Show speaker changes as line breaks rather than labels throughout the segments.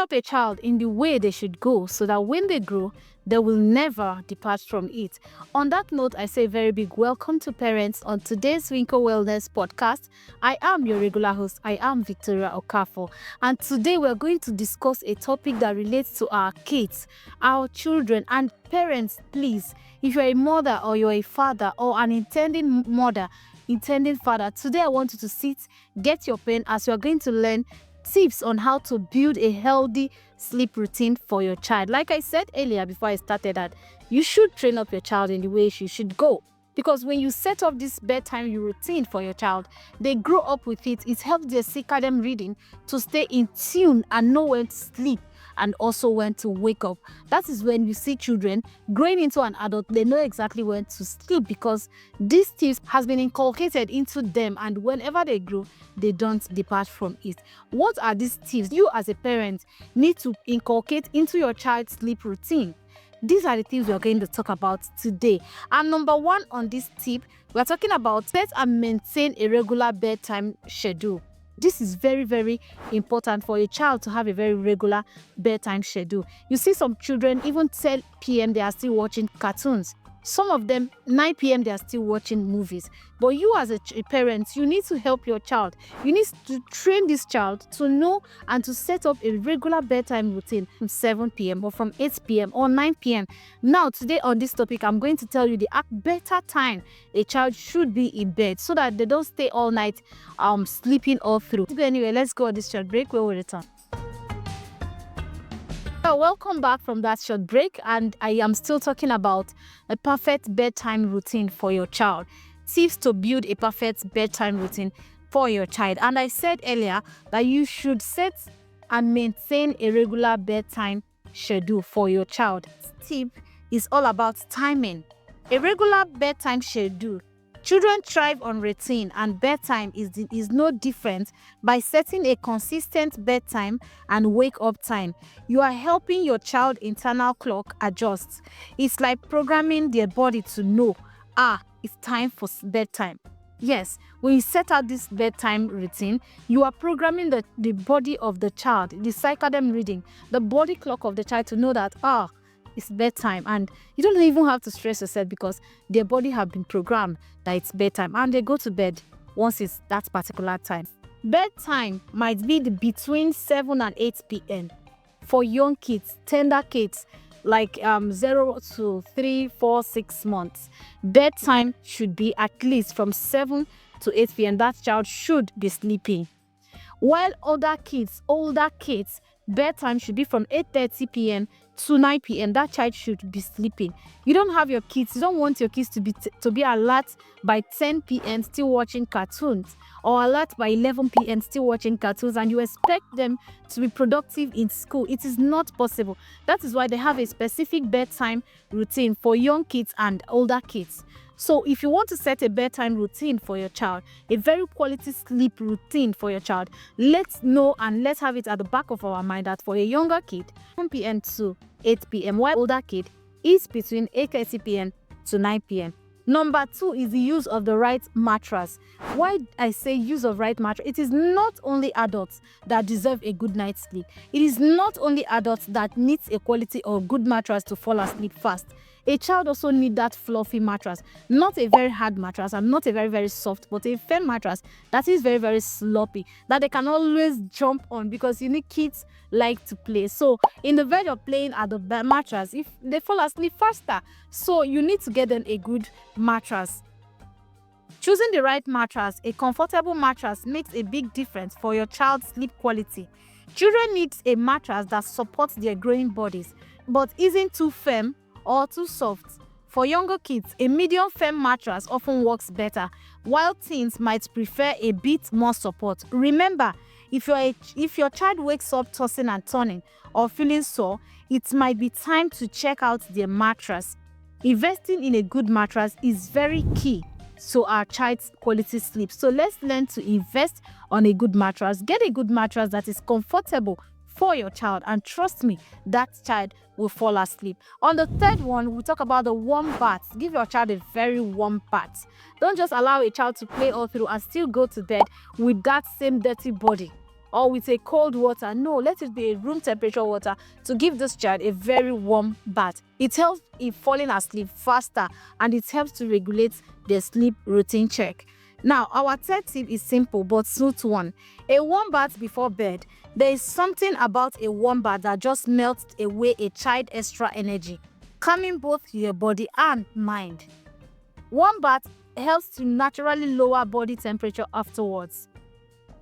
up a child in the way they should go so that when they grow, they will never depart from it. On that note, I say a very big welcome to parents on today's Winkle Wellness podcast. I am your regular host. I am Victoria Okafor. And today we're going to discuss a topic that relates to our kids, our children, and parents. Please, if you're a mother or you're a father or an intending mother, intending father, today I want you to sit, get your pen, as you're going to learn tips on how to build a healthy sleep routine for your child. Like I said earlier before I started, that you should train up your child in the way she should go, because when you set up this bedtime routine for your child, they grow up with it. It helps their circadian rhythm to stay in tune and know when to sleep and also when to wake up. That is when you see children growing into an adult, they know exactly when to sleep because these tips has been inculcated into them, and whenever they grow, they don't depart from it. What are these tips you as a parent need to inculcate into your child's sleep routine? These are the things we are going to talk about today. And number one on this tip, we are talking about set and maintain a regular bedtime schedule. This is very, very important for a child to have a very regular bedtime schedule. You see some children, even 10 p.m. they are still watching cartoons. Some of them, 9 p.m. they are still watching movies. But you as a parent, you need to help your child. You need to train this child to know and to set up a regular bedtime routine from 7 p.m. or from 8 p.m. or 9 p.m. Now, today on this topic, I'm going to tell you the better time a child should be in bed so that they don't stay all night sleeping all through. Anyway, let's go on this short break. We will return. So welcome back from that short break, and I am still talking about a perfect bedtime routine for your child. Tips to build a perfect bedtime routine for your child. And I said earlier that you should set and maintain a regular bedtime schedule for your child. This tip is all about timing. A regular bedtime schedule. Children thrive on routine, and bedtime is no different. By setting a consistent bedtime and wake up time, you are helping your child's internal clock adjust. It's like programming their body to know, it's time for bedtime. Yes, when you set out this bedtime routine, you are programming the body of the child, the circadian rhythm, the body clock of the child to know that, it's bedtime, and you don't even have to stress yourself because their body have been programmed that it's bedtime, and they go to bed once it's that particular time. Bedtime might be between 7 and 8 p.m. for young kids, tender kids like 0 to 3, 4, 6 months. Bedtime should be at least from 7 to 8 p.m. That child should be sleeping. While older kids, bedtime should be from 8:30 p.m. to 9 p.m. That child should be sleeping. You don't want your kids to be alert by 10 p.m. still watching cartoons, or alert by 11 p.m. still watching cartoons, and you expect them to be productive in school. It is not possible. That is why they have a specific bedtime routine for young kids and older kids. So if you want to set a bedtime routine for your child, a very quality sleep routine for your child, let's know and let's have it at the back of our mind that for a younger kid, 7 p.m. to 8 p.m., while older kid is between 8:30 p.m. to 9 p.m. Number 2 is the use of the right mattress. Why I say use of right mattress, it is not only adults that deserve a good night's sleep. It is not only adults that needs a quality or good mattress to fall asleep fast. A child also needs that fluffy mattress, not a very hard mattress and not a very, very soft, but a firm mattress that is very, very sloppy, that they can always jump on, because kids like to play. So in the verge of playing at the mattress, if they fall asleep faster, so you need to get them a good mattress. Choosing the right mattress, a comfortable mattress, makes a big difference for your child's sleep quality. Children need a mattress that supports their growing bodies, but isn't too firm or too soft. For younger kids, a medium firm mattress often works better, while teens might prefer a bit more support. Remember, if your child wakes up tossing and turning or feeling sore, it might be time to check out their mattress. Investing in a good mattress is very key to our child's quality sleep. So let's learn to invest on a good mattress. Get a good mattress that is comfortable for your child, and trust me, that child will fall asleep. On the third one, we'll talk about the warm bath. Give your child a very warm bath. Don't just allow a child to play all through and still go to bed with that same dirty body. or with a cold water. No, let it be a room temperature water to give this child a very warm bath. It helps in falling asleep faster, and it helps to regulate the sleep routine check. Now, our third tip is simple but smooth one. A warm bath before bed. There is something about a warm bath that just melts away a child extra energy, calming both your body and mind. Warm bath helps to naturally lower body temperature afterwards,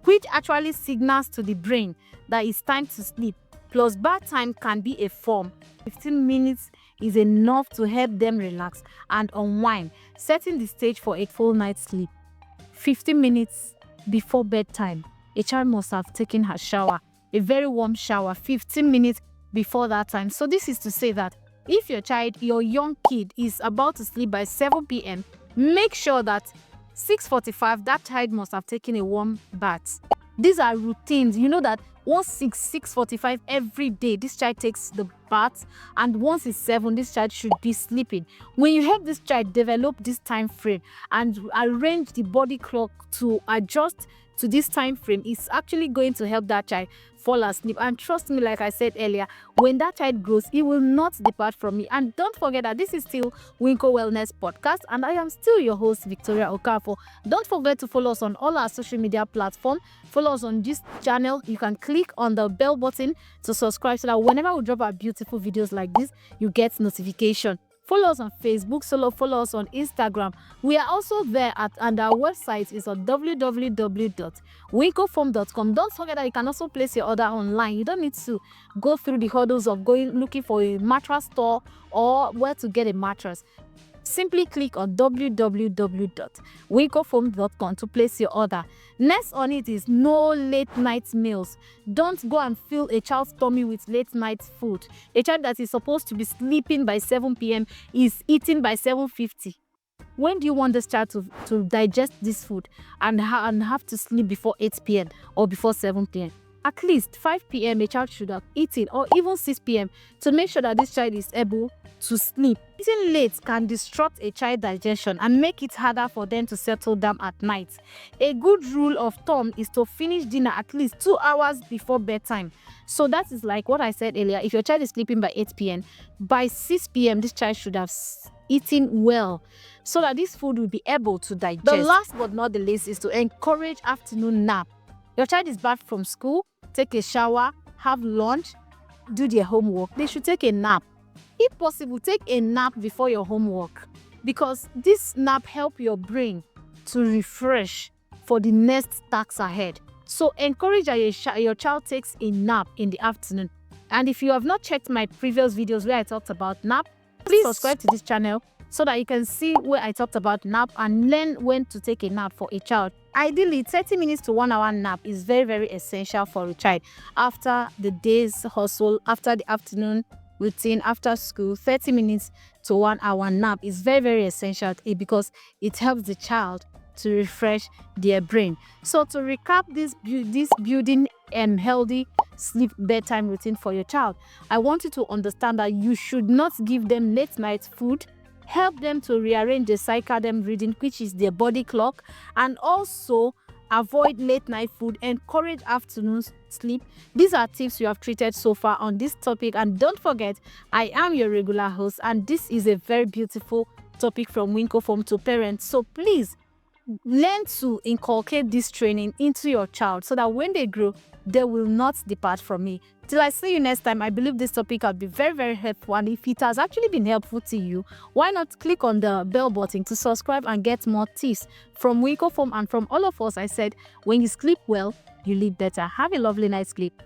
which actually signals to the brain that it's time to sleep. Plus, bath time can be a form. 15 minutes is enough to help them relax and unwind, setting the stage for a full night's sleep. 15 minutes before bedtime, a child must have taken her shower, a very warm shower, 15 minutes before that time. So this is to say that if your young kid is about to sleep by 7 p.m., make sure that 6:45, that child must have taken a warm bath. These are routines. You know that once 6:45 every day, this child takes the bath, and once it's 7, this child should be sleeping. When you help this child develop this time frame and arrange the body clock to adjust to this time frame, it's actually going to help that child fall asleep. And trust me, like I said earlier, when that child grows, he will not depart from me. And don't forget that this is still Winko Wellness Podcast, and I am still your host, Victoria Okafor. Don't forget to follow us on all our social media platforms. Follow us on this channel. You can click on the bell button to subscribe so that whenever we drop our beautiful videos like this, you get notification. Follow us on Facebook, follow us on Instagram. We are also there and our website is on www.winkofoam.com. Don't forget that you can also place your order online. You don't need to go through the hurdles of looking for a mattress store or where to get a mattress. Simply click on www.winkofoam.com to place your order. Next on it is no late night meals. Don't go and fill a child's tummy with late night food. A child that is supposed to be sleeping by 7 p.m. is eating by 7:50. When do you want this child to digest this food and have to sleep before 8 p.m. or before 7 p.m.? At least 5 p.m. a child should have eaten, or even 6 p.m. to make sure that this child is able to sleep. Eating late can disrupt a child's digestion and make it harder for them to settle down at night. A good rule of thumb is to finish dinner at least 2 hours before bedtime. So that is like what I said earlier. If your child is sleeping by 8 p.m., by 6 p.m. this child should have eaten well so that this food will be able to digest. The last but not the least is to encourage afternoon nap. Your child is back from school, take a shower, have lunch, do their homework. They should take a nap. If possible, take a nap before your homework, because this nap helps your brain to refresh for the next tasks ahead. So encourage that your child takes a nap in the afternoon. And if you have not checked my previous videos where I talked about nap, please subscribe to this channel so that you can see where I talked about nap and learn when to take a nap for a child. Ideally, 30 minutes to 1 hour nap is very, very essential for a child. After the day's hustle, after the afternoon routine, after school, 30 minutes to 1 hour nap is very, very essential because it helps the child to refresh their brain. So to recap this building and healthy sleep bedtime routine for your child, I want you to understand that you should not give them late night food. Help them to rearrange the circadian rhythm, which is their body clock, and also avoid late night food, encourage afternoon sleep. These are tips you have treated so far on this topic. And don't forget, I am your regular host, and this is a very beautiful topic from Winko Foam to parents. So please learn to inculcate this training into your child so that when they grow, they will not depart from me. Till I see you next time, I believe this topic has been very, very helpful. And if it has actually been helpful to you, why not click on the bell button to subscribe and get more tips from Winko Foam and from all of us. I said, when you sleep well, you live better. Have a lovely night's sleep.